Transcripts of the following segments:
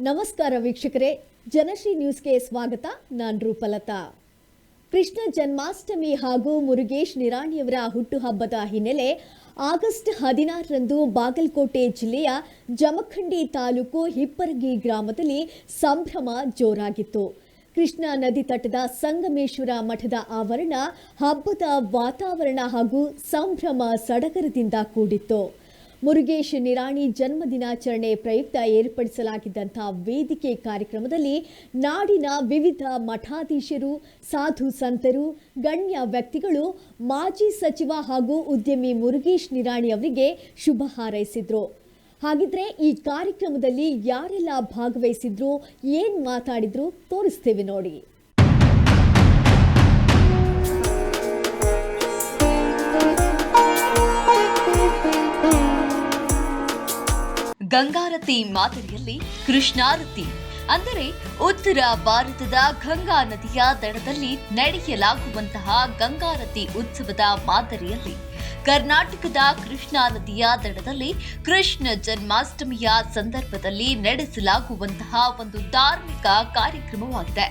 ನಮಸ್ಕಾರ ವೀಕ್ಷಕರೇ, ಜನಶ್ರೀ ನ್ಯೂಸ್ಗೆ ಸ್ವಾಗತ. ನಾನು ರೂಪಲತಾ. ಕೃಷ್ಣ ಜನ್ಮಾಷ್ಟಮಿ ಹಾಗೂ ಮುರುಗೇಶ್ ನಿರಾಣಿಯವರ ಹುಟ್ಟುಹಬ್ಬದ ಹಿನ್ನೆಲೆ ಆಗಸ್ಟ್ 16ರಂದು ಬಾಗಲಕೋಟೆ ಜಿಲ್ಲೆಯ ಜಮಖಂಡಿ ತಾಲೂಕು ಹಿಪ್ಪರಗಿ ಗ್ರಾಮದಲ್ಲಿ ಸಂಭ್ರಮ ಜೋರಾಗಿತ್ತು. ಕೃಷ್ಣಾ ನದಿ ತಟದ ಸಂಗಮೇಶ್ವರ ಮಠದ ಆವರಣ ಹಬ್ಬದ ವಾತಾವರಣ ಹಾಗೂ ಸಂಭ್ರಮ ಸಡಗರದಿಂದ ಕೂಡಿತ್ತು. ಮುರುಗೇಶ್ ನಿರಾಣಿ ಜನ್ಮದಿನಾಚರಣೆ ಪ್ರಯುಕ್ತ ಏರ್ಪಡಿಸಲಾಗಿದ್ದಂತಹ ವೇದಿಕೆ ಕಾರ್ಯಕ್ರಮದಲ್ಲಿ ನಾಡಿನ ವಿವಿಧ ಮಠಾಧೀಶರು, ಸಾಧು ಸಂತರು, ಗಣ್ಯ ವ್ಯಕ್ತಿಗಳು ಮಾಜಿ ಸಚಿವ ಹಾಗೂ ಉದ್ಯಮಿ ಮುರುಗೇಶ್ ನಿರಾಣಿ ಅವರಿಗೆ ಶುಭ ಹಾರೈಸಿದ್ರು. ಹಾಗಿದ್ರೆ ಈ ಕಾರ್ಯಕ್ರಮದಲ್ಲಿ ಯಾರೆಲ್ಲ ಭಾಗವಹಿಸಿದ್ರು, ಏನ್ ಮಾತಾಡಿದ್ರು ತೋರಿಸ್ತೇವೆ ನೋಡಿ. ಗಂಗಾರತಿ ಮಾದರಿಯಲ್ಲಿ ಕೃಷ್ಣಾರತಿ ಅಂದರೆ ಉತ್ತರ ಭಾರತದ ಗಂಗಾ ನದಿಯ ದಡದಲ್ಲಿ ನಡೆಯಲಾಗುವಂತಹ ಗಂಗಾರತಿ ಉತ್ಸವದ ಮಾದರಿಯಲ್ಲಿ ಕರ್ನಾಟಕದ ಕೃಷ್ಣಾ ನದಿಯ ದಡದಲ್ಲಿ ಕೃಷ್ಣ ಜನ್ಮಾಷ್ಟಮಿಯ ಸಂದರ್ಭದಲ್ಲಿ ನಡೆಸಲಾಗುವಂತಹ ಒಂದು ಧಾರ್ಮಿಕ ಕಾರ್ಯಕ್ರಮವಾಗಿದೆ.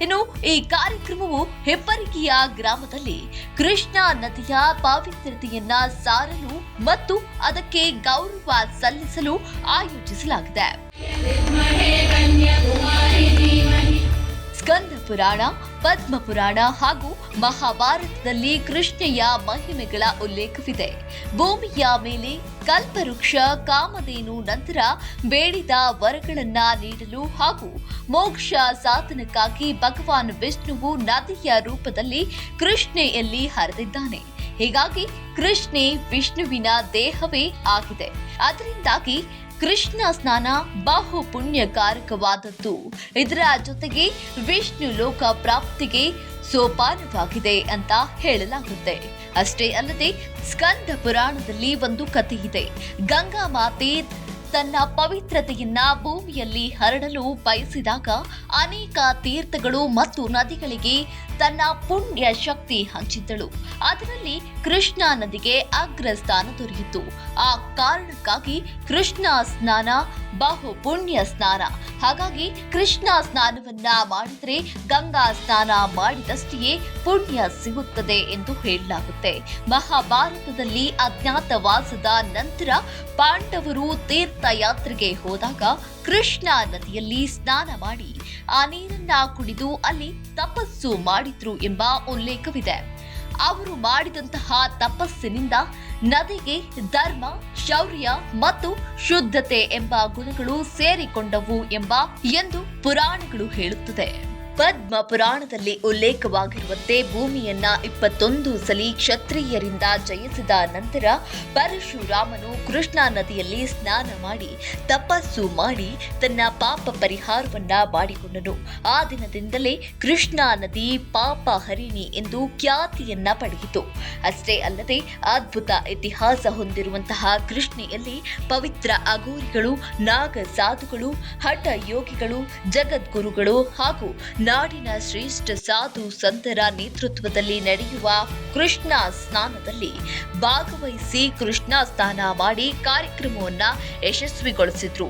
ಇನ್ನು ಈ ಕಾರ್ಯಕ್ರಮವು ಹೆಬ್ಬರಿಗಿಯ ಗ್ರಾಮದಲ್ಲಿ ಕೃಷ್ಣಾ ನದಿಯ ಪವಿತ್ರತೆಯನ್ನ ಸಾರಲು ಮತ್ತು ಅದಕ್ಕೆ ಗೌರವ ಸಲ್ಲಿಸಲು ಆಯೋಜಿಸಲಾಗಿದೆ. ಸ್ಕಂದ ಪುರಾಣ, ಪದ್ಮ ಪುರಾಣ ಹಾಗೂ ಮಹಾಭಾರತದಲ್ಲಿ ಕೃಷ್ಣೆಯ ಮಹಿಮೆಗಳ ಉಲ್ಲೇಖವಿದೆ. ಭೂಮಿಯ ಮೇಲೆ ಕಲ್ಪವೃಕ್ಷ ಕಾಮಧೇನು ನಂತರ ಬೇಡಿದ ವರಗಳನ್ನ ನೀಡಲು ಹಾಗೂ ಮೋಕ್ಷ ಸಾಧನಕ್ಕಾಗಿ ಭಗವಾನ್ ವಿಷ್ಣುವು ನದಿಯ ರೂಪದಲ್ಲಿ ಕೃಷ್ಣೆಯಲ್ಲಿ ಹರಿದಿದ್ದಾನೆ. ಹೀಗಾಗಿ ಕೃಷ್ಣೆ ವಿಷ್ಣುವಿನ ದೇಹವೇ ಆಗಿದೆ. ಅದರಿಂದಾಗಿ ಕೃಷ್ಣ ಸ್ನಾನ ಬಹು ಪುಣ್ಯಕಾರಕವಾದದ್ದು. ಇದರ ಜೊತೆಗೆ ವಿಷ್ಣು ಲೋಕ ಪ್ರಾಪ್ತಿಗೆ ಸೋಪಾನವಾಗಿದೆ ಅಂತ ಹೇಳಲಾಗುತ್ತೆ. ಅಷ್ಟೇ ಅಲ್ಲದೆ ಸ್ಕಂದ ಪುರಾಣದಲ್ಲಿ ಒಂದು ಕಥೆಯಿದೆ. ಗಂಗಾ ಮಾತೆ ತನ್ನ ಪವಿತ್ರತೆಯನ್ನ ಭೂಮಿಯಲ್ಲಿ ಹರಡಲು ಬಯಸಿದಾಗ ಅನೇಕ ತೀರ್ಥಗಳು ಮತ್ತು ನದಿಗಳಿಗೆ ತನ್ನ ಪುಣ್ಯ ಶಕ್ತಿ ಹಂಚಿದ್ದಳು. ಅದರಲ್ಲಿ ಕೃಷ್ಣಾ ನದಿಗೆ ಅಗ್ರಸ್ಥಾನ ದೊರೆಯಿತು. ಆ ಕಾರಣಕ್ಕಾಗಿ ಕೃಷ್ಣ ಸ್ನಾನ ಬಹು ಪುಣ್ಯ ಸ್ನಾನ. ಹಾಗಾಗಿ ಕೃಷ್ಣ ಸ್ನಾನವನ್ನ ಮಾಡಿದರೆ ಗಂಗಾ ಸ್ನಾನ ಮಾಡಿದಷ್ಟೇ ಪುಣ್ಯ ಸಿಗುತ್ತದೆ ಎಂದು ಹೇಳಲಾಗುತ್ತೆ. ಮಹಾಭಾರತದಲ್ಲಿ ಅಜ್ಞಾತವಾಸದ ನಂತರ ಪಾಂಡವರು ತೀರ್ಥಯಾತ್ರೆಗೆ ಹೋದಾಗ ಕೃಷ್ಣಾ ನದಿಯಲ್ಲಿ ಸ್ನಾನ ಮಾಡಿ ಆ ನೀರನ್ನ ಕುಡಿದು ಅಲ್ಲಿ ತಪಸ್ಸು ಮಾಡಿದ್ರು ಎಂಬ ಉಲ್ಲೇಖವಿದೆ. ಅವರು ಮಾಡಿದಂತಹ ತಪಸ್ಸಿನಿಂದ ನದಿಗೆ ಧರ್ಮ, ಶೌರ್ಯ ಮತ್ತು ಶುದ್ಧತೆ ಎಂಬ ಗುಣಗಳು ಸೇರಿಕೊಂಡವು ಎಂದು ಪುರಾಣಗಳು ಹೇಳುತ್ತದೆ. ಪದ್ಮ ಪುರಾಣದಲ್ಲಿ ಉಲ್ಲೇಖವಾಗಿರುವಂತೆ ಭೂಮಿಯನ್ನ 21 ಸಲಿ ಕ್ಷತ್ರಿಯರಿಂದ ಜಯಿಸಿದ ನಂತರ ಪರಶುರಾಮನು ಕೃಷ್ಣಾ ನದಿಯಲ್ಲಿ ಸ್ನಾನ ಮಾಡಿ ತಪಸ್ಸು ಮಾಡಿ ತನ್ನ ಪಾಪ ಪರಿಹಾರವನ್ನ ಮಾಡಿಕೊಂಡನು. ಆ ದಿನದಿಂದಲೇ ಕೃಷ್ಣಾ ನದಿ ಪಾಪ ಹರಿಣಿ ಎಂದು ಖ್ಯಾತಿಯನ್ನ ಪಡೆಯಿತು. ಅಷ್ಟೇ ಅಲ್ಲದೆ ಅದ್ಭುತ ಇತಿಹಾಸ ಹೊಂದಿರುವಂತಹ ಕೃಷ್ಣೆಯಲ್ಲಿ ಪವಿತ್ರ ಅಘೋರಿಗಳು, ನಾಗ ಸಾಧುಗಳು, ಹಠ ಯೋಗಿಗಳು, ಜಗದ್ಗುರುಗಳು ಹಾಗೂ ನಾಡಿನ ಶ್ರೇಷ್ಠ ಸಾಧು ಸಂತರ ನೇತೃತ್ವದಲ್ಲಿ ನಡೆಯುವ ಕೃಷ್ಣ ಸ್ನಾನದಲ್ಲಿ ಭಾಗವಹಿಸಿ ಕೃಷ್ಣ ಸ್ನಾನ ಮಾಡಿ ಕಾರ್ಯಕ್ರಮವನ್ನ ಯಶಸ್ವಿಗೊಳಿಸಿದ್ರು.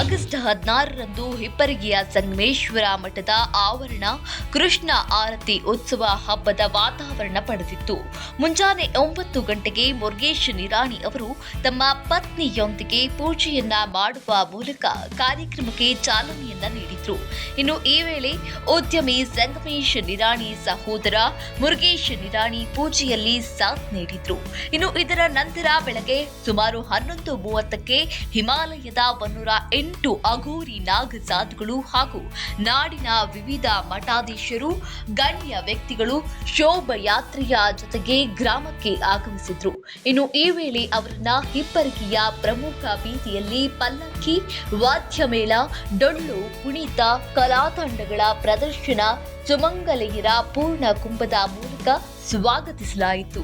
ಆಗಸ್ಟ್ 16ರಂದು ಹಿಪ್ಪರಗಿಯ ಸಂಗಮೇಶ್ವರ ಮಠದ ಆವರಣ ಕೃಷ್ಣ ಆರತಿ ಉತ್ಸವ ಹಬ್ಬದ ವಾತಾವರಣ ಪಡೆದಿತ್ತು. ಮುಂಜಾನೆ 9 ಗಂಟೆಗೆ ಮುರುಗೇಶ್ ನಿರಾಣಿ ಅವರು ತಮ್ಮ ಪತ್ನಿಯೊಂದಿಗೆ ಪೂಜೆಯನ್ನ ಮಾಡುವ ಮೂಲಕ ಕಾರ್ಯಕ್ರಮಕ್ಕೆ ಚಾಲನೆಯನ್ನ ನೀಡಿದ್ರು. ಇನ್ನು ಈ ವೇಳೆ ಉದ್ಯಮಿ ಸಂಗಮೇಶ್ ನಿರಾಣಿ ಸಹೋದರ ಮುರುಗೇಶ್ ನಿರಾಣಿ ಪೂಜೆಯಲ್ಲಿ ಸಾಥ್ ನೀಡಿದ್ರು. ಇನ್ನು ಇದರ ನಂತರ ಬೆಳಗ್ಗೆ ಸುಮಾರು 11:30ಕ್ಕೆ ಹಿಮಾಲಯದ 108 ಅಘೋರಿ ನಾಗ ಸಾಧುಗಳು ಹಾಗೂ ನಾಡಿನ ವಿವಿಧ ಮಠಾಧೀಶರು, ಗಣ್ಯ ವ್ಯಕ್ತಿಗಳು ಶೋಭಯಾತ್ರೆಯ ಜೊತೆಗೆ ಗ್ರಾಮಕ್ಕೆ ಆಗಮಿಸಿದ್ರು. ಇನ್ನು ಈ ವೇಳೆ ಅವರನ್ನ ಹಿಪ್ಪರಗಿಯ ಪ್ರಮುಖ ಬೀದಿಯಲ್ಲಿ ಪಲ್ಲಕ್ಕಿ, ವಾದ್ಯಮೇಳ, ಡೊಳ್ಳು, ಕುಣಿತ, ಕಲಾತಂಡಗಳ ಪ್ರದರ್ಶನ, ಸುಮಂಗಲೆಯರ ಪೂರ್ಣ ಕುಂಭದ ಮೂಲಕ ಸ್ವಾಗತಿಸಲಾಯಿತು.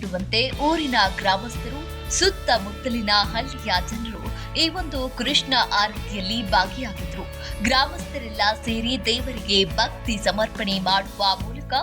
ನೀಡುವಂತೆ ಊರಿನ ಗ್ರಾಮಸ್ಥರು, ಸುತ್ತಮುತ್ತಲಿನ ಹಳ್ಳಿಯ ಜನರು ಈ ಒಂದು ಕೃಷ್ಣ ಆರತಿಯಲ್ಲಿ ಭಾಗಿಯಾಗಿದ್ರು. ಗ್ರಾಮಸ್ಥರೆಲ್ಲ ಸೇರಿ ದೇವರಿಗೆ ಭಕ್ತಿ ಸಮರ್ಪಣೆ ಮಾಡುವ ಮೂಲಕ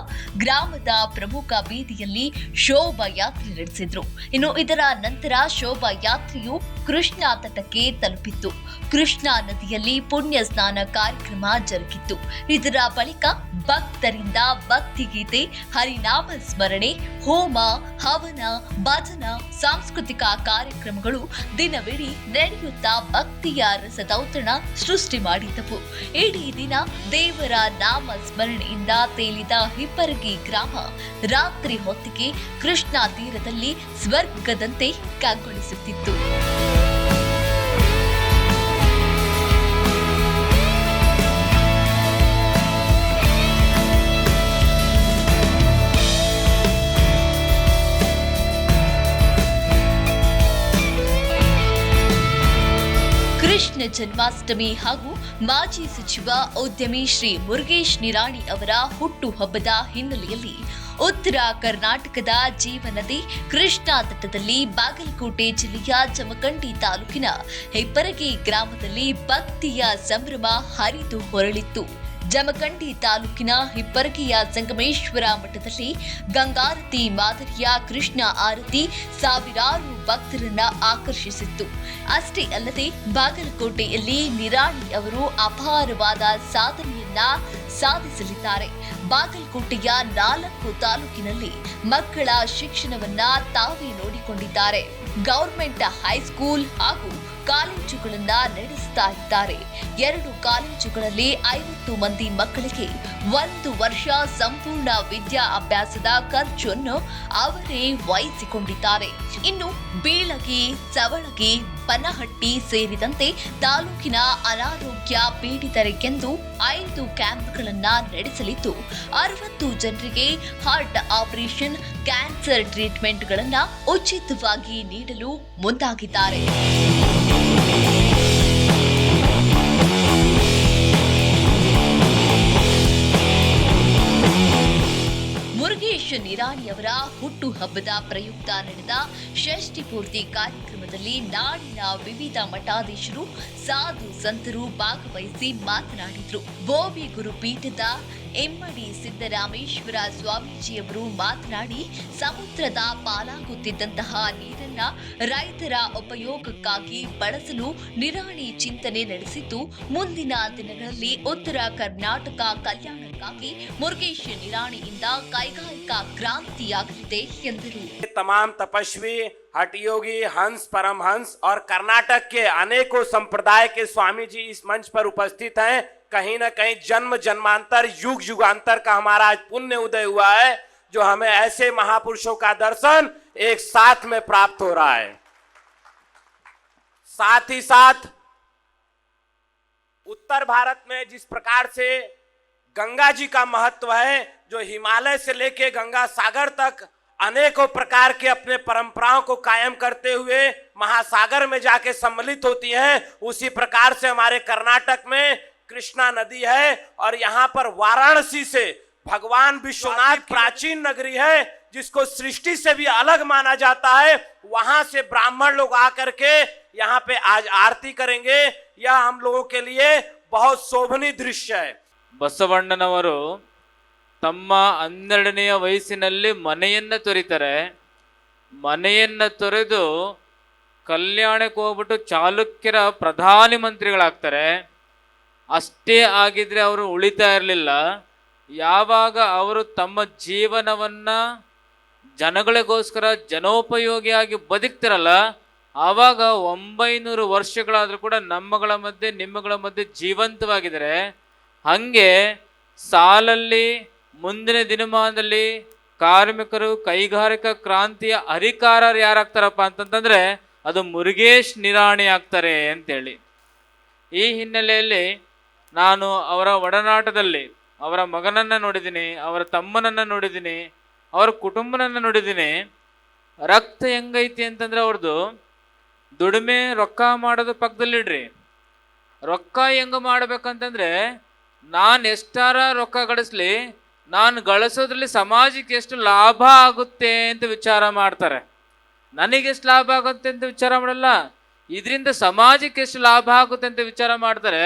ಗ್ರಾಮದ ಪ್ರಮುಖ ಬೀದಿಯಲ್ಲಿ ಶೋಭಾಯಾತ್ರೆ ನಡೆಸಿದ್ರು. ಇನ್ನು ಇದರ ನಂತರ ಶೋಭಾಯಾತ್ರೆಯು ಕೃಷ್ಣಾ ತಟಕ್ಕೆ ತಲುಪಿತ್ತು. ಕೃಷ್ಣಾ ನದಿಯಲ್ಲಿ ಪುಣ್ಯ ಸ್ನಾನ ಕಾರ್ಯಕ್ರಮ ಜರುಗಿತ್ತು. ಇದರ ಬಳಿಕ ಭಕ್ತರಿಂದ ಭಕ್ತಿಗೀತೆ, ಹರಿನಾಮ ಸ್ಮರಣೆ, ಹೋಮ, ಹವನ, ಭಜನ, ಸಾಂಸ್ಕೃತಿಕ ಕಾರ್ಯಕ್ರಮಗಳು ದಿನವಿಡೀ ನಡೆಯುತ್ತಾ ಭಕ್ತಿಯ ರಸದೌತಣ ಸೃಷ್ಟಿ ಮಾಡಿದವು. ಇಡೀ ದಿನ ದೇವರ ನಾಮ ಸ್ಮರಣೆಯಿಂದ ತೇಲಿದ ಹಿಪ್ಪರಗಿ ಗ್ರಾಮ ರಾತ್ರಿ ಹೊತ್ತಿಗೆ ಕೃಷ್ಣಾ ತೀರದಲ್ಲಿ ಸ್ವರ್ಗದಂತೆ ಕಂಗೊಳಿಸುತ್ತಿತ್ತು. ಕೃಷ್ಣ ಜನ್ಮಾಷ್ಟಮಿ ಹಾಗೂ ಮಾಜಿ ಸಚಿವ ಉದ್ಯಮಿ ಶ್ರೀ ಮುರುಗೇಶ್ ನಿರಾಣಿ ಅವರ ಹುಟ್ಟುಹಬ್ಬದ ಹಿನ್ನೆಲೆಯಲ್ಲಿ ಉತ್ತರ ಕರ್ನಾಟಕದ ಜೀವನದಿ ಕೃಷ್ಣಾ ತಟದಲ್ಲಿ ಬಾಗಲಕೋಟೆ ಜಿಲ್ಲೆಯ ಜಮಖಂಡಿ ತಾಲೂಕಿನ ಹಿಪ್ಪರಗಿ ಗ್ರಾಮದಲ್ಲಿ ಭಕ್ತಿಯ ಸಂಭ್ರಮ ಹರಿದು ಹೊರಳಿತ್ತು. ಜಮಖಂಡಿ ತಾಲೂಕಿನ ಹಿಪ್ಪರಗಿಯ ಸಂಗಮೇಶ್ವರ ಮಠದಲ್ಲಿ ಗಂಗಾರತಿ ಮಾದರಿಯ ಕೃಷ್ಣ ಆರತಿ ಸಾವಿರಾರು ಭಕ್ತರನ್ನ ಆಕರ್ಷಿಸಿತ್ತು. ಅಷ್ಟೇ ಅಲ್ಲದೆ ಬಾಗಲಕೋಟೆಯಲ್ಲಿ ನಿರಾಣಿ ಅವರು ಅಪಾರವಾದ ಸಾಧನೆಯನ್ನ ಸಾಧಿಸಲಿದ್ದಾರೆ. ಬಾಗಲಕೋಟೆಯ 4 ತಾಲೂಕಿನಲ್ಲಿ ಮಕ್ಕಳ ಶಿಕ್ಷಣವನ್ನ ತಾವೇ ನೋಡಿಕೊಂಡಿದ್ದಾರೆ. ಗೌರ್ಮೆಂಟ್ ಹೈಸ್ಕೂಲ್ ಹಾಗೂ ಕಾಲೇಜುಗಳನ್ನ ನಡೆಸ್ತಾ ಇದ್ದಾರೆ. 2 ಕಾಲೇಜುಗಳಲ್ಲಿ 50 ಮಂದಿ ಮಕ್ಕಳಿಗೆ 1 ವರ್ಷ ಸಂಪೂರ್ಣ ವಿದ್ಯಾ ಅಭ್ಯಾಸದ ಖರ್ಚನ್ನು ಅವರೇ ವಹಿಸಿಕೊಂಡಿದ್ದಾರೆ. ಇನ್ನು ಬೀಳಗಿ, ಸವಳಗಿ, ಪನಹಟ್ಟಿ ಸೇರಿದಂತೆ ತಾಲೂಕಿನ ಅನಾರೋಗ್ಯ ಪೀಡಿತರಿಗೆಂದು 5 ಕ್ಯಾಂಪ್ಗಳನ್ನ ನಡೆಸಲಿದ್ದು 60 ಜನರಿಗೆ ಹಾರ್ಟ್ ಆಪರೇಷನ್, ಕ್ಯಾನ್ಸರ್ ಟ್ರೀಟ್ಮೆಂಟ್ಗಳನ್ನ ಉಚಿತವಾಗಿ ನೀಡಲು ಮುಂದಾಗಿದ್ದಾರೆ. ಮುರುಗೇಶ್ ನಿರಾಣಿ ಅವರ ಹುಟ್ಟುಹಬ್ಬದ ಪ್ರಯುಕ್ತ ನಡೆದ ಷಷ್ಠಿ ಪೂರ್ತಿ ಕಾರ್ಯಕ್ರಮದಲ್ಲಿ ನಾಡಿನ ವಿವಿಧ ಮಠಾಧೀಶರು, ಸಾಧು ಸಂತರು ಭಾಗವಹಿಸಿ ಮಾತನಾಡಿದರು. ಬೋವಿ ಗುರುಪೀಠದ ಎಮ್ಮಡಿ ಸಿದ್ದರಾಮೇಶ್ವರ ಸ್ವಾಮೀಜಿಯವರು ಮಾತನಾಡಿ, ಸಮುದ್ರದ ಪಾಲಾಗುತ್ತಿದ್ದಂತಹ ನೀರನ್ನ ರೈತರ ಉಪಯೋಗಕ್ಕಾಗಿ ಬಳಸಲು ನಿರಾಣಿ ಚಿಂತನೆ ನಡೆಸಿದ್ದು, ಮುಂದಿನ ದಿನಗಳಲ್ಲಿ ಉತ್ತರ ಕರ್ನಾಟಕ ಕಲ್ಯಾಣಕ್ಕಾಗಿ ಮುರುಗೇಶ್ ನಿರಾಣಿಯಿಂದ ಕೈಗಾರಿಕಾ ಕ್ರಾಂತಿಯಾಗಲಿದೆ ಎಂದರು. तमाम तपस्वी, हठयोगी, हंस, परमहंस और कर्नाटक के अनेकों संप्रदाय के स्वामी जी इस मंच पर उपस्थित हैं. कहीं न कहीं जन्म जन्मांतर, युग युगांतर का हमारा आज पुण्य उदय हुआ है, जो हमें ऐसे महापुरुषों का दर्शन एक साथ में प्राप्त हो रहा है. साथ ही साथ उत्तर भारत में जिस प्रकार से गंगा जी का महत्व है, जो हिमालय से लेके गंगा सागर तक अनेकों प्रकार के अपने परंपराओं को कायम करते हुए महासागर में जाके सम्मिलित होती हैं, उसी प्रकार से हमारे कर्नाटक में कृष्णा नदी है. और यहाँ पर वाराणसी से भगवान विश्वनाथ प्राचीन नगरी है, जिसको सृष्टि से भी अलग माना जाता है. वहां से ब्राह्मण लोग आकर के यहाँ पे आज आरती करेंगे. यह हम लोगों के लिए बहुत शोभनीय दृश्य है. ಬಸವಣ್ಣನವರು ತಮ್ಮ 12ನೇ ವಯಸ್ಸಿನಲ್ಲಿ ಮನೆಯನ್ನು ತೊರೀತಾರೆ. ಮನೆಯನ್ನು ತೊರೆದು ಕಲ್ಯಾಣಕ್ಕೆ ಹೋಗ್ಬಿಟ್ಟು ಚಾಲುಕ್ಯರ ಪ್ರಧಾನಿ ಮಂತ್ರಿಗಳಾಗ್ತಾರೆ. ಅಷ್ಟೇ ಆಗಿದ್ರೆ ಅವರು ಉಳಿತಾ ಇರಲಿಲ್ಲ. ಯಾವಾಗ ಅವರು ತಮ್ಮ ಜೀವನವನ್ನು ಜನಗಳಿಗೋಸ್ಕರ ಜನೋಪಯೋಗಿಯಾಗಿ ಬದುಕ್ತಿರಲ್ಲ, ಆವಾಗ 900 ವರ್ಷಗಳಾದರೂ ಕೂಡ ನಮ್ಮಗಳ ಮಧ್ಯೆ ನಿಮ್ಮಗಳ ಮಧ್ಯೆ ಜೀವಂತವಾಗಿದ್ದಾರೆ. ಹಾಗೆ ಸಾಲಲ್ಲಿ ಮುಂದಿನ ದಿನಮಾನದಲ್ಲಿ ಕಾರ್ಮಿಕರು, ಕೈಗಾರಿಕಾ ಕ್ರಾಂತಿಯ ಹರಿಕಾರರು ಯಾರಾಗ್ತಾರಪ್ಪ ಅಂತಂತಂದ್ರೆ ಅದು ಮುರುಗೇಶ್ ನಿರಾಣಿ ಆಗ್ತಾರೆ ಅಂತೇಳಿ. ಈ ಹಿನ್ನೆಲೆಯಲ್ಲಿ ನಾನು ಅವರ ಒಡನಾಟದಲ್ಲಿ ಅವರ ಮಗನನ್ನು ನೋಡಿದ್ದೀನಿ, ಅವರ ತಮ್ಮನನ್ನು ನೋಡಿದ್ದೀನಿ, ಅವರ ಕುಟುಂಬನನ್ನು ನೋಡಿದ್ದೀನಿ. ರಕ್ತ ಹೆಂಗೈತಿ ಅಂತಂದ್ರೆ ಅವ್ರದ್ದು ದುಡಿಮೆ ರೊಕ್ಕ ಮಾಡೋದು ಪಕ್ಕದಲ್ಲಿಡ್ರಿ. ರೊಕ್ಕ ಹೆಂಗೆ ಮಾಡ್ಬೇಕಂತಂದ್ರೆ, ನಾನು ಎಷ್ಟಾರ ರೊಕ್ಕ ಗಳಿಸ್ಲಿ, ನಾನು ಗಳಿಸೋದ್ರಲ್ಲಿ ಸಮಾಜಕ್ಕೆ ಎಷ್ಟು ಲಾಭ ಆಗುತ್ತೆ ಅಂತ ವಿಚಾರ ಮಾಡ್ತಾರೆ. ನನಗೆಷ್ಟು ಲಾಭ ಆಗುತ್ತೆ ಅಂತ ವಿಚಾರ ಮಾಡಲ್ಲ, ಇದರಿಂದ ಸಮಾಜಕ್ಕೆ ಎಷ್ಟು ಲಾಭ ಆಗುತ್ತೆ ಅಂತ ವಿಚಾರ ಮಾಡ್ತಾರೆ.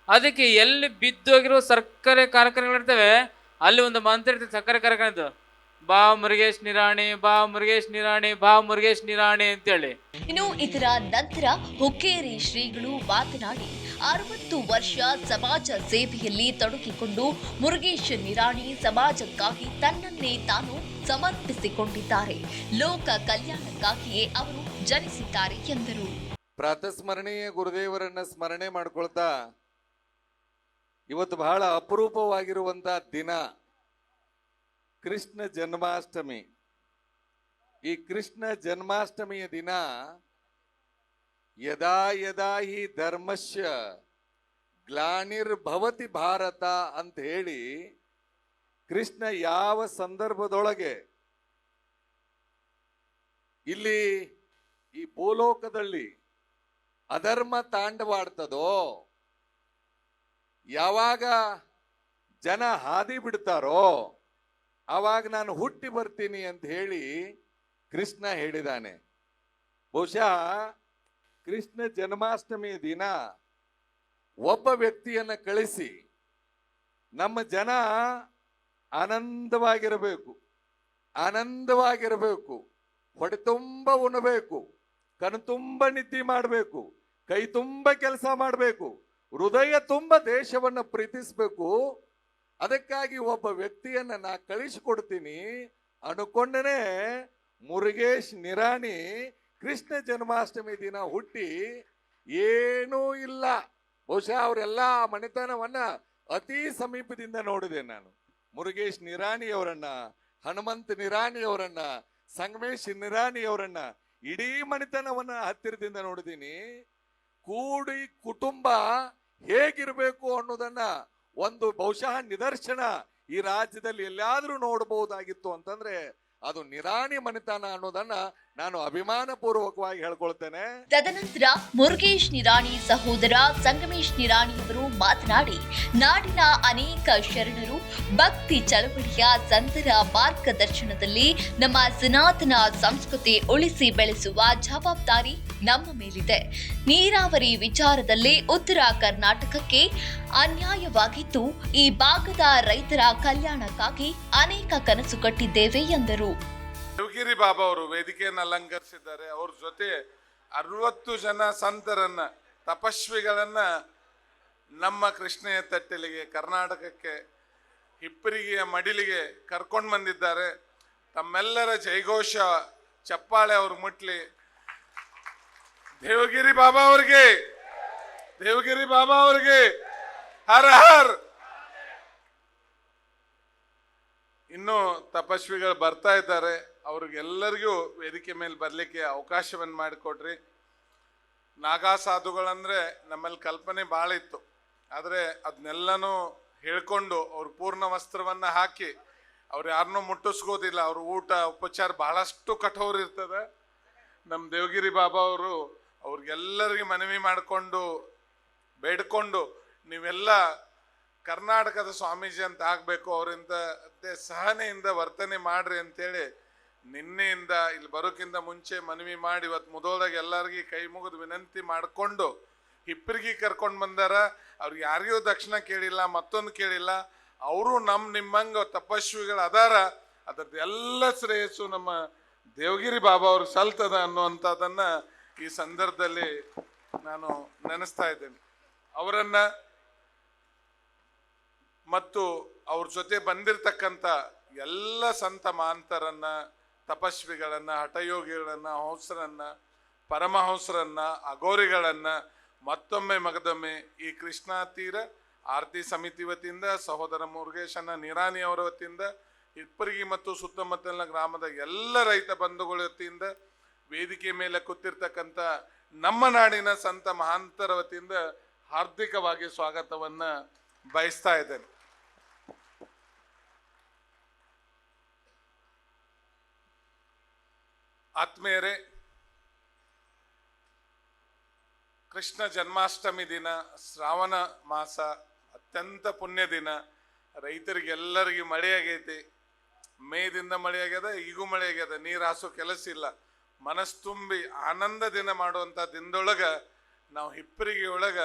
ಅದಕ್ಕೆ ಎಲ್ಲಿ ಬಿದ್ದೋಗಿರೋ ಸಕ್ಕರೆ ಕಾರ್ಖಾನೆಗಳಿರ್ತವೆ ಅಲ್ಲಿ ಒಂದು ಮಂತ್ರ ಇರ್ತದೆ, ಸಕ್ಕರೆ ಕಾರ್ಖಾನೆ, ಬಾ ಮುರುಗೇಶ್ ನಿರಾಣಿ, ಬಾ ಮುರುಗೇಶ್ ನಿರಾಣಿ, ಬಾ ಮುರುಗೇಶ್ ನಿರಾಣಿ ಅಂತೇಳಿ. ಇನ್ನು ಇದರ ನಂತರ ಹುಕ್ಕೇರಿ ಶ್ರೀಗಳು ಮಾತನಾಡಿ 60 ವರ್ಷ ಸಮಾಜ ಸೇವೆಯಲ್ಲಿ ತೊಡಗಿಕೊಂಡು ಮುರುಗೇಶ್ ನಿರಾಣಿ ಸಮಾಜಕ್ಕಾಗಿ ತನ್ನನ್ನೇ ತಾನು ಸಮರ್ಪಿಸಿಕೊಂಡಿದ್ದಾರೆ. ಲೋಕ ಕಲ್ಯಾಣಕ್ಕಾಗಿಯೇ ಅವರು ಜನಿಸಿದ್ದಾರೆ ಎಂದರು. ಪ್ರಾತಸ್ಮರಣೀಯ ಗುರುದೇವರನ್ನ ಸ್ಮರಣೆ ಮಾಡ್ಕೊಳ್ತಾ ಇವತ್ತು ಬಹಳ ಅಪರೂಪವಾಗಿರುವಂತ ದಿನ ಕೃಷ್ಣ ಜನ್ಮಾಷ್ಟಮಿ. ಈ ಕೃಷ್ಣ ಜನ್ಮಾಷ್ಟಮಿಯ ದಿನ ಯದಾ ಯದಾ ಹಿ ಧರ್ಮಸ್ಯ ಗ್ಲಾನಿರ್ಭವತಿ ಭಾರತ ಅಂತ ಹೇಳಿ ಕೃಷ್ಣ ಯಾವ ಸಂದರ್ಭದೊಳಗೆ ಇಲ್ಲಿ ಈ ಭೂಲೋಕದಲ್ಲಿ ಅಧರ್ಮ ತಾಂಡವಾಡ್ತದೋ, ಯಾವಾಗ ಜನ ಹಾದಿ ಬಿಡ್ತಾರೋ ಆವಾಗ ನಾನು ಹುಟ್ಟಿ ಬರ್ತೀನಿ ಅಂತ ಹೇಳಿ ಕೃಷ್ಣ ಹೇಳಿದಾನೆ. ಬಹುಶಃ ಕೃಷ್ಣ ಜನ್ಮಾಷ್ಟಮಿಯ ದಿನ ಒಬ್ಬ ವ್ಯಕ್ತಿಯನ್ನ ಕಳಿಸಿ ನಮ್ಮ ಜನ ಆನಂದವಾಗಿರಬೇಕು, ಆನಂದವಾಗಿರಬೇಕು, ಹೊಡೆ ತುಂಬ ಉಣಬೇಕು, ಕಣ್ಣು ತುಂಬ ನಿದ್ದೆ ಮಾಡಬೇಕು, ಕೈ ತುಂಬ ಕೆಲಸ ಮಾಡಬೇಕು, ಹೃದಯ ತುಂಬ ದೇಶವನ್ನ ಪ್ರೀತಿಸಬೇಕು. ಅದಕ್ಕಾಗಿ ಒಬ್ಬ ವ್ಯಕ್ತಿಯನ್ನ ನಾ ಕಳಿಸಿಕೊಡ್ತೀನಿ ಅನ್ಕೊಂಡನೆ ಮುರುಗೇಶ್ ನಿರಾಣಿ ಕೃಷ್ಣ ಜನ್ಮಾಷ್ಟಮಿ ದಿನ ಹುಟ್ಟಿ ಏನೂ ಇಲ್ಲ. ಬಹುಶಃ ಅವರೆಲ್ಲ ಮನೆತನವನ್ನ ಅತಿ ಸಮೀಪದಿಂದ ನೋಡಿದೆ ನಾನು. ಮುರುಗೇಶ್ ನಿರಾಣಿಯವರನ್ನ, ಹನುಮಂತ ನಿರಾಣಿಯವರನ್ನ, ಸಂಗಮೇಶ್ ನಿರಾಣಿಯವರನ್ನ ಇಡೀ ಮನೆತನವನ್ನ ಹತ್ತಿರದಿಂದ ನೋಡಿದ್ದೀನಿ. ಕೂಡಿ ಕುಟುಂಬ ಹೇಗಿರಬೇಕು ಅನ್ನೋದನ್ನ ಒಂದು ಬಹುಶಃ ನಿದರ್ಶನ ಈ ರಾಜ್ಯದಲ್ಲಿ ಎಲ್ಲಾದ್ರೂ ನೋಡಬಹುದಾಗಿತ್ತು ಅಂತಂದ್ರೆ ಅದು ನಿರಾಣಿ ಮನೆತನ ಅನ್ನೋದನ್ನ ನಾನು ಅಭಿಮಾನ ಪೂರ್ವಕವಾಗಿ ಹೇಳ್ಕೊಳ್ತೇನೆ. ತದನಂತರ ಮುರುಗೇಶ್ ನಿರಾಣಿ ಸಹೋದರ ಸಂಗಮೇಶ್ ನಿರಾಣಿಯವರು ಮಾತನಾಡಿ, ನಾಡಿನ ಅನೇಕ ಶರಣರು ಭಕ್ತಿ ಚಳವಳಿಯ ಸಂತರ ಮಾರ್ಗದರ್ಶನದಲ್ಲಿ ನಮ್ಮ ಸನಾತನ ಸಂಸ್ಕೃತಿ ಉಳಿಸಿ ಬೆಳೆಸುವ ಜವಾಬ್ದಾರಿ ನಮ್ಮ ಮೇಲಿದೆ. ನೀರಾವರಿ ವಿಚಾರದಲ್ಲಿ ಉತ್ತರ ಕರ್ನಾಟಕಕ್ಕೆ ಅನ್ಯಾಯವಾಗಿದ್ದು ಈ ಭಾಗದ ರೈತರ ಕಲ್ಯಾಣಕ್ಕಾಗಿ ಅನೇಕ ಕನಸು ಕಟ್ಟಿದ್ದೇವೆ ಎಂದರು. ಶಿವಗಿರಿ ಬಾಬಾ ಅವರು ವೇದಿಕೆಯನ್ನು ಅಲಂಕರಿಸಿದ್ದಾರೆ. ಅವ್ರ ಜೊತೆ 60 ಜನ ಸಂತರನ್ನ, ತಪಸ್ವಿಗಳನ್ನ ನಮ್ಮ ಕೃಷ್ಣೆಯ ತಟ್ಟೆಲಿಗೆ, ಕರ್ನಾಟಕಕ್ಕೆ, ಹಿಪ್ಪರಿಗೆಯ ಮಡಿಲಿಗೆ ಕರ್ಕೊಂಡು ಬಂದಿದ್ದಾರೆ. ತಮ್ಮೆಲ್ಲರ ಜೈಘೋಷ ಚಪ್ಪಾಳೆ ಅವ್ರು ಮುಟ್ಲಿ. ದೇವಗಿರಿ ಬಾಬಾ ಅವ್ರಿಗೆ, ದೇವಗಿರಿ ಬಾಬಾ ಅವ್ರಿಗೆ ಹರ ಹರ್. ಇನ್ನು ತಪಸ್ವಿಗಳು ಬರ್ತಾ ಇದ್ದಾರೆ, ಅವ್ರಿಗೆಲ್ಲರಿಗೂ ವೇದಿಕೆ ಮೇಲೆ ಬರ್ಲಿಕ್ಕೆ ಅವಕಾಶವನ್ನು ಮಾಡಿಕೊಡ್ರಿ. ನಾಗಾ ಸಾಧುಗಳಂದ್ರೆ ನಮ್ಮಲ್ಲಿ ಕಲ್ಪನೆ ಭಾಳ ಇತ್ತು, ಆದರೆ ಅದನ್ನೆಲ್ಲನೂ ಹೇಳ್ಕೊಂಡು ಅವ್ರ ಪೂರ್ಣ ವಸ್ತ್ರವನ್ನ ಹಾಕಿ ಅವ್ರು ಯಾರನ್ನೂ ಮುಟ್ಟಿಸ್ಕೋದಿಲ್ಲ. ಅವ್ರ ಊಟ ಉಪಚಾರ ಬಹಳಷ್ಟು ಕಠೋರ ಇರ್ತದೆ. ನಮ್ಮ ದೇವಗಿರಿ ಬಾಬಾ ಅವರು ಅವ್ರಿಗೆಲ್ಲರಿಗೆ ಮನವಿ ಮಾಡಿಕೊಂಡು ಬೇಡ್ಕೊಂಡು ನೀವೆಲ್ಲ ಕರ್ನಾಟಕದ ಸ್ವಾಮೀಜಿ ಅಂತ ಆಗ್ಬೇಕು, ಅವರಿಂದ ಸಹನೆಯಿಂದ ವರ್ತನೆ ಮಾಡ್ರಿ ಅಂತೇಳಿ ನಿನ್ನೆಯಿಂದ ಇಲ್ಲಿ ಬರೋಕ್ಕಿಂತ ಮುಂಚೆ ಮನವಿ ಮಾಡಿ ಇವತ್ತು ಮುದೋಳದಾಗ ಎಲ್ಲರಿಗೂ ಕೈ ಮುಗಿದು ವಿನಂತಿ ಮಾಡಿಕೊಂಡು ಹಿಪ್ಪರಿಗೆ ಕರ್ಕೊಂಡು ಬಂದಾರ. ಅವ್ರಿಗೆ ಯಾರಿಗೂ ದಕ್ಷಿಣ ಕೇಳಿಲ್ಲ, ಮತ್ತೊಂದು ಕೇಳಿಲ್ಲ. ಅವರು ನಿಮ್ಮಂಗ ತಪಸ್ವಿಗಳು ಅದಾರ. ಅದ್ರದ್ದು ಎಲ್ಲ ಶ್ರೇಯಸ್ಸು ನಮ್ಮ ದೇವಗಿರಿ ಬಾಬಾ ಅವ್ರಿಗೆ ಸಲ್ತದ ಅನ್ನುವಂಥದ್ದನ್ನ ಈ ಸಂದರ್ಭದಲ್ಲಿ ನಾನು ನೆನೆಸ್ತಾ ಇದ್ದೇನೆ. ಅವರನ್ನ ಮತ್ತು ಅವ್ರ ಜೊತೆ ಬಂದಿರತಕ್ಕಂಥ ಎಲ್ಲ ಸಂತ ಮಾಂತರನ್ನ, ತಪಸ್ವಿಗಳನ್ನ, ಹಠಯೋಗಿಗಳನ್ನ, ಹಂಸರನ್ನ, ಪರಮಹಂಸರನ್ನ, ಅಗೋರಿಗಳನ್ನ ಮತ್ತೊಮ್ಮೆ ಮಗದೊಮ್ಮೆ ಈ ಕೃಷ್ಣಾ ತೀರ ಆರತಿ ಸಮಿತಿ ವತಿಯಿಂದ, ಸಹೋದರ ಮುರುಗೇಶನ ನಿರಾಣಿ ಅವರ ವತಿಯಿಂದ, ಹಿಪ್ಪರಿಗಿ ಮತ್ತು ಸುತ್ತಮುತ್ತಲಿನ ಗ್ರಾಮದ ಎಲ್ಲ ರೈತ ಬಂಧುಗಳ ವತಿಯಿಂದ, ವೇದಿಕೆ ಮೇಲೆ ಕೂತಿರ್ತಕ್ಕಂಥ ನಮ್ಮ ನಾಡಿನ ಸಂತ ಮಹಾಂತರ ವತಿಯಿಂದ ಹಾರ್ದಿಕವಾಗಿ ಸ್ವಾಗತವನ್ನ ಬಯಸ್ತಾ ಇದ್ದೇನೆ. ಆತ್ಮೀಯರೇ, ಕೃಷ್ಣ ಜನ್ಮಾಷ್ಟಮಿ ದಿನ, ಶ್ರಾವಣ ಮಾಸ, ಅತ್ಯಂತ ಪುಣ್ಯ ದಿನ. ರೈತರಿಗೆಲ್ಲರಿಗೂ ಮಳೆ ಆಗೈತಿ. ಮೇದಿಂದ ಮಳೆ ಆಗ್ಯದ, ಈಗೂ ಮಳೆ ಆಗ್ಯದ. ನೀರು ಹಾಸೋ ಕೆಲಸ ಇಲ್ಲ. ಮನಸ್ಸು ತುಂಬಿ ಆನಂದ ದಿನ ಮಾಡುವಂಥ ದಿನದೊಳಗ ನಾವು ಹಿಪ್ಪರಿಗೆ ಒಳಗ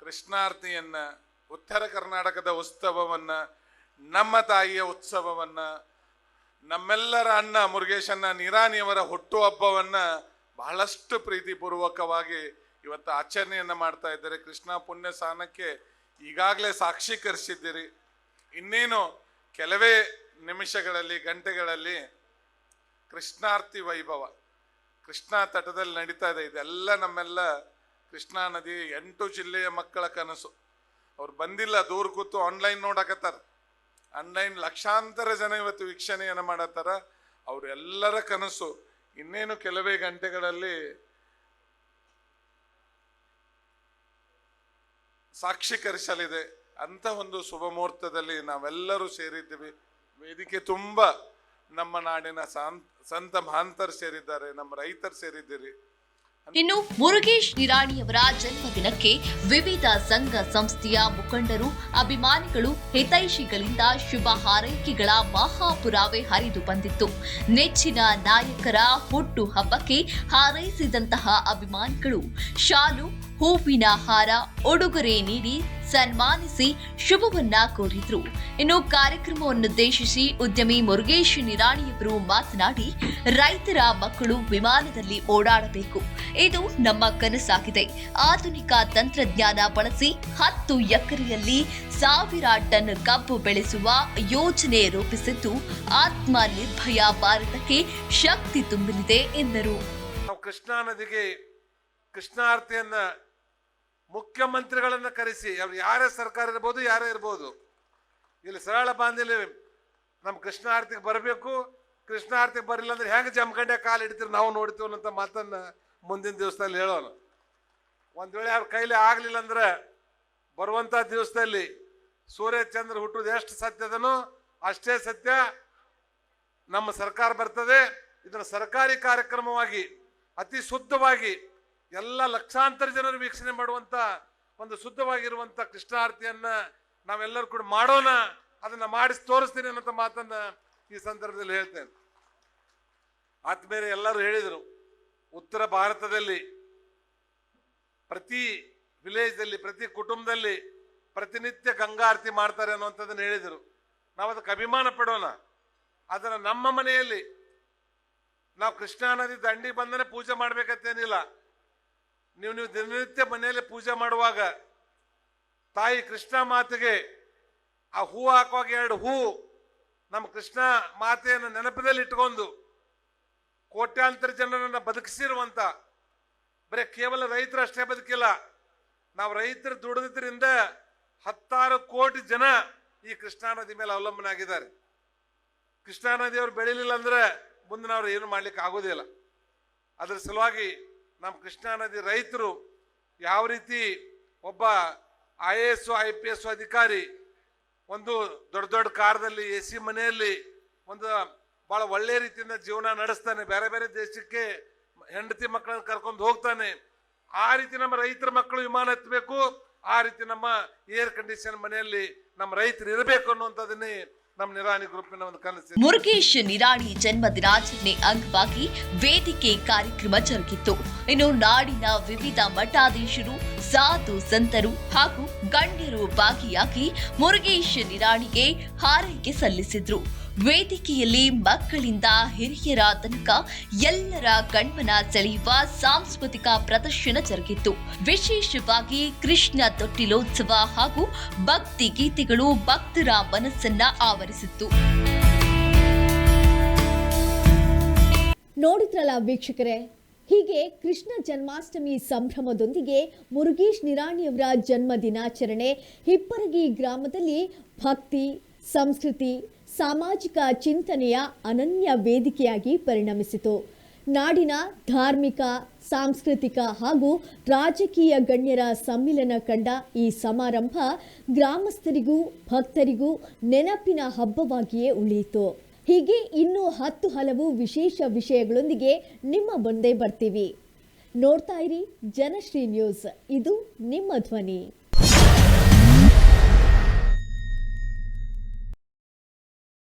ಕೃಷ್ಣಾರ್ತಿಯನ್ನ, ಉತ್ತರ ಕರ್ನಾಟಕದ ಉತ್ಸವವನ್ನ, ನಮ್ಮ ತಾಯಿಯ ಉತ್ಸವವನ್ನ, ನಮ್ಮೆಲ್ಲರ ಅಣ್ಣ ಮುರುಗೇಶನ್ನ ನಿರಾಣಿಯವರ ಹುಟ್ಟುಹಬ್ಬವನ್ನ ಬಹಳಷ್ಟು ಪ್ರೀತಿಪೂರ್ವಕವಾಗಿ ಇವತ್ತು ಆಚರಣೆಯನ್ನ ಮಾಡ್ತಾ ಇದ್ದಾರೆ. ಕೃಷ್ಣ ಪುಣ್ಯ ಸ್ನಾನಕ್ಕೆ ಈಗಾಗಲೇ ಸಾಕ್ಷೀಕರಿಸಿದ್ದೀರಿ. ಇನ್ನೇನು ಕೆಲವೇ ನಿಮಿಷಗಳಲ್ಲಿ, ಗಂಟೆಗಳಲ್ಲಿ ಕೃಷ್ಣಾರ್ತಿ ವೈಭವ ಕೃಷ್ಣ ತಟದಲ್ಲಿ ನಡೀತಾ ಇದೆ. ಇದೆಲ್ಲ ನಮ್ಮೆಲ್ಲ ಕೃಷ್ಣಾ ನದಿ 8 ಜಿಲ್ಲೆಯ ಮಕ್ಕಳ ಕನಸು. ಅವ್ರು ಬಂದಿಲ್ಲ, ದೂರ ಕೂತು ಆನ್ಲೈನ್ ನೋಡಕತ್ತಾರ. ಆನ್ಲೈನ್ ಲಕ್ಷಾಂತರ ಜನ ಇವತ್ತು ವೀಕ್ಷಣೆಯನ್ನು ಮಾಡತ್ತಾರ. ಅವರೆಲ್ಲರ ಕನಸು ಇನ್ನೇನು ಕೆಲವೇ ಗಂಟೆಗಳಲ್ಲಿ ಸಾಕ್ಷೀಕರಿಸಲಿದೆ. ಅಂತ ಒಂದು ಶುಭ ಮುಹೂರ್ತದಲ್ಲಿ ನಾವೆಲ್ಲರೂ ಸೇರಿದ್ದೀವಿ. ವೇದಿಕೆ ತುಂಬ ನಮ್ಮ ನಾಡಿನ ಸಂತ ಮಹಾಂತರು ಸೇರಿದ್ದಾರೆ, ನಮ್ಮ ರೈತರು ಸೇರಿದ್ದೀರಿ. ಇನ್ನು ಮುರುಗೇಶ್ ನಿರಾಣಿಯವರ ಜನ್ಮದಿನಕ್ಕೆ ವಿವಿಧ ಸಂಘ ಸಂಸ್ಥೆಯ ಮುಖಂಡರು, ಅಭಿಮಾನಿಗಳು, ಹಿತೈಷಿಗಳಿಂದ ಶುಭ ಹಾರೈಕೆಗಳ ಮಹಾಪುರಾವೆ ಹರಿದು ಬಂದಿತ್ತು. ನೆಚ್ಚಿನ ನಾಯಕರ ಹುಟ್ಟು ಹಬ್ಬಕ್ಕೆ ಹಾರೈಸಿದಂತಹ ಅಭಿಮಾನಿಗಳು ಶಾಲು, ಹೂವಿನ ಹಾರ, ಉಡುಗೊರೆ ನೀಡಿ ಸನ್ಮಾನಿಸಿ ಶುಭವನ್ನ ಕೋರಿದ್ರು. ಇನ್ನು ಕಾರ್ಯಕ್ರಮವನ್ನುದ್ದೇಶಿಸಿ ಉದ್ಯಮಿ ಮುರುಗೇಶ್ ನಿರಾಣಿಯವರು ಮಾತನಾಡಿ, ರೈತರ ಮಕ್ಕಳು ವಿಮಾನದಲ್ಲಿ ಓಡಾಡಬೇಕು, ಇದು ನಮ್ಮ ಕನಸಾಗಿದೆ. ಆಧುನಿಕ ತಂತ್ರಜ್ಞಾನ ಬಳಸಿ 10 ಎಕರೆಯಲ್ಲಿ 1000 ಟನ್ ಕಬ್ಬು ಬೆಳೆಸುವ ಯೋಜನೆ ರೂಪಿಸಿದ್ದು ಆತ್ಮ ನಿರ್ಭಯ ಭಾರತಕ್ಕೆ ಶಕ್ತಿ ತುಂಬಲಿದೆ ಎಂದರು. ನಾವು ಕೃಷ್ಣಾ ನದಿಗೆ ಕೃಷ್ಣಾರ್ತಿಯನ್ನ ಮುಖ್ಯಮಂತ್ರಿಗಳನ್ನ ಕರೆಸಿ, ಅವ್ರು ಯಾರೇ ಸರ್ಕಾರ ಇರ್ಬೋದು, ಯಾರೇ ಇರ್ಬೋದು, ಇಲ್ಲಿ ಸರಳ ಬಾಂಧಿಲಿ ನಮ್ಮ ಕೃಷ್ಣ ಆರತಿಗೆ ಬರಬೇಕು. ಕೃಷ್ಣ ಆರತಿಗೆ ಬರಲಿಲ್ಲ ಅಂದ್ರೆ ಹೆಂಗೆ ಜಮಖಂಡೆ ಕಾಲು ಹಿಡಿತೀರಿ ನಾವು ನೋಡ್ತೀವಿ ಅನ್ನೋ ಮಾತನ್ನ ಮುಂದಿನ ದಿವಸದಲ್ಲಿ ಹೇಳೋಣ. ಒಂದ್ ವೇಳೆ ಅವ್ರ ಕೈಲಿ ಆಗ್ಲಿಲ್ಲ ಅಂದ್ರೆ ಬರುವಂತ ದಿವಸದಲ್ಲಿ ಸೂರ್ಯ ಚಂದ್ರ ಹುಟ್ಟುವುದು ಎಷ್ಟು ಸತ್ಯದನೋ ಅಷ್ಟೇ ಸತ್ಯ ನಮ್ಮ ಸರ್ಕಾರ ಬರ್ತದೆ. ಇದನ್ನು ಸರ್ಕಾರಿ ಕಾರ್ಯಕ್ರಮವಾಗಿ ಅತಿ ಶುದ್ಧವಾಗಿ ಎಲ್ಲ ಲಕ್ಷಾಂತರ ಜನರು ವೀಕ್ಷಣೆ ಮಾಡುವಂತ ಒಂದು ಶುದ್ಧವಾಗಿರುವಂತ ಕೃಷ್ಣ ಆರತಿಯನ್ನ ನಾವೆಲ್ಲರೂ ಕೂಡ ಮಾಡೋಣ, ಅದನ್ನ ಮಾಡಿಸಿ ತೋರಿಸ್ತೀನಿ ಅನ್ನೋ ಮಾತನ್ನ ಈ ಸಂದರ್ಭದಲ್ಲಿ ಹೇಳ್ತೇನೆ. ಆದ್ಮೇಲೆ ಎಲ್ಲರೂ ಹೇಳಿದರು, ಉತ್ತರ ಭಾರತದಲ್ಲಿ ಪ್ರತಿ ವಿಲೇಜ್ದಲ್ಲಿ, ಪ್ರತಿ ಕುಟುಂಬದಲ್ಲಿ ಪ್ರತಿನಿತ್ಯ ಗಂಗಾ ಆರತಿ ಮಾಡ್ತಾರೆ ಅನ್ನುವಂಥದ್ದನ್ನು ಹೇಳಿದರು. ನಾವು ಅದಕ್ಕೆ ಅಭಿಮಾನ ಪಡೋಣ. ಅದರ ನಮ್ಮ ಮನೆಯಲ್ಲಿ ನಾವು ಕೃಷ್ಣಾ ನದಿ ದಂಡಿ ಬಂದರೆ ಪೂಜೆ ಮಾಡ್ಬೇಕಂತೇನಿಲ್ಲ. ನೀವು ದಿನನಿತ್ಯ ಮನೆಯಲ್ಲಿ ಪೂಜೆ ಮಾಡುವಾಗ ತಾಯಿ ಕೃಷ್ಣ ಮಾತೆಗೆ ಆ ಹೂ ಹಾಕುವಾಗ 2 ಹೂ ನಮ್ಮ ಕೃಷ್ಣ ಮಾತೆಯನ್ನು ನೆನಪಿನಲ್ಲಿ ಇಟ್ಕೊಂಡು ಕೋಟ್ಯಾಂತರ ಜನರನ್ನ ಬದುಕಿಸಿರುವಂತ, ಬರೀ ಕೇವಲ ರೈತರು ಅಷ್ಟೇ ಬದುಕಿಲ್ಲ, ನಾವು ರೈತರು ದುಡಿದ್ರಿಂದ 10 ಕೋಟಿ ಜನ ಈ ಕೃಷ್ಣಾ ನದಿ ಮೇಲೆ ಅವಲಂಬನೆ ಆಗಿದ್ದಾರೆ. ಕೃಷ್ಣಾ ನದಿಯವರು ಬೆಳಿಲಿಲ್ಲ ಅಂದ್ರೆ ಮುಂದೆ ನಾವು ಏನು ಮಾಡ್ಲಿಕ್ಕೆ ಆಗೋದಿಲ್ಲ. ಅದರ ಸಲುವಾಗಿ ನಮ್ಮ ಕೃಷ್ಣಾ ನದಿ ರೈತರು ಯಾವ ರೀತಿ ಒಬ್ಬ IAS IPS ಅಧಿಕಾರಿ ಒಂದು ದೊಡ್ಡ ದೊಡ್ಡ ಕಾರ್ದಲ್ಲಿ AC ಮನೆಯಲ್ಲಿ ಒಂದು ಬಹಳ ಒಳ್ಳೆ ರೀತಿಯಿಂದ ಜೀವನ ನಡೆಸ್ತಾನೆ, ಬೇರೆ ಬೇರೆ ದೇಶಕ್ಕೆ ಹೆಂಡತಿ ಮಕ್ಕಳನ್ನ ಕರ್ಕೊಂಡು ಹೋಗ್ತಾನೆ, ಆ ರೀತಿ ನಮ್ಮ ರೈತರ ಮಕ್ಕಳು ವಿಮಾನ ಹತ್ತಬೇಕು, ಆ ರೀತಿ ನಮ್ಮ ಏರ್ ಕಂಡೀಷನ್ ಮನೆಯಲ್ಲಿ ನಮ್ಮ ರೈತರು ಇರಬೇಕು ಅನ್ನುವಂಥದ್ದನ್ನೇ ನಮ್ಮ ನಿರಾಣಿ ಗ್ರೂಪಿನ ಒಂದು ಕನಸು. ಮುರುಗೇಶ್ ನಿರಾಣಿ ಜನ್ಮ ದಿನಾಚರಣೆ ಅಂಗವಾಗಿ ವೇದಿಕೆ ಕಾರ್ಯಕ್ರಮ ಜರುಗಿತ್ತು. ಇನ್ನು ನಾಡಿನ ವಿವಿಧ ಮಠಾಧೀಶರು, ಸಾಧು ಸಂತರು ಹಾಗೂ ಗಣ್ಯರು ಭಾಗಿಯಾಗಿ ಮುರುಗೇಶ್ ನಿರಾಣಿಗೆ ಹಾರೈಕೆ ಸಲ್ಲಿಸಿದ್ರು. ವೇದಿಕೆಯಲ್ಲಿ ಮಕ್ಕಳಿಂದ ಹಿರಿಯರ ತನಕ ಎಲ್ಲರ ಗಮನ ಸೆಳೆಯುವ ಸಾಂಸ್ಕೃತಿಕ ಪ್ರದರ್ಶನ ಜರುಗಿತ್ತು. ವಿಶೇಷವಾಗಿ ಕೃಷ್ಣ ತೊಟ್ಟಿಲೋತ್ಸವ ಹಾಗೂ ಭಕ್ತಿ ಗೀತೆಗಳು ಭಕ್ತರ ಮನಸ್ಸನ್ನ ಆವರಿಸಿತ್ತು. ನೋಡಿದ್ರಲ್ಲ ವೀಕ್ಷಕರೇ, ಹೀಗೆ ಕೃಷ್ಣ ಜನ್ಮಾಷ್ಟಮಿ ಸಂಭ್ರಮದೊಂದಿಗೆ ಮುರುಗೇಶ್ ನಿರಾಣಿಯವರ ಜನ್ಮ ದಿನಾಚರಣೆ ಹಿಪ್ಪರಗಿ ಗ್ರಾಮದಲ್ಲಿ ಭಕ್ತಿ, ಸಂಸ್ಕೃತಿ, ಸಾಮಾಜಿಕ ಚಿಂತನೆಯ ಅನನ್ಯ ವೇದಿಕೆಯಾಗಿ ಪರಿಣಮಿಸಿತು. ನಾಡಿನ ಧಾರ್ಮಿಕ, ಸಾಂಸ್ಕೃತಿಕ ಹಾಗೂ ರಾಜಕೀಯ ಗಣ್ಯರ ಸಮ್ಮಿಲನ ಕಂಡ ಈ ಸಮಾರಂಭ ಗ್ರಾಮಸ್ಥರಿಗೂ ಭಕ್ತರಿಗೂ ನೆನಪಿನ ಹಬ್ಬವಾಗಿಯೇ ಉಳಿಯಿತು. ಹೀಗೆ ಇನ್ನೂ 10 ಹಲವು ವಿಶೇಷ ವಿಷಯಗಳೊಂದಿಗೆ ನಿಮ್ಮ ಮುಂದೆ ಬರ್ತೀವಿ. ನೋಡ್ತಾ ಇರಿ ಜನಶ್ರೀ ನ್ಯೂಸ್, ಇದು ನಿಮ್ಮ ಧ್ವನಿ.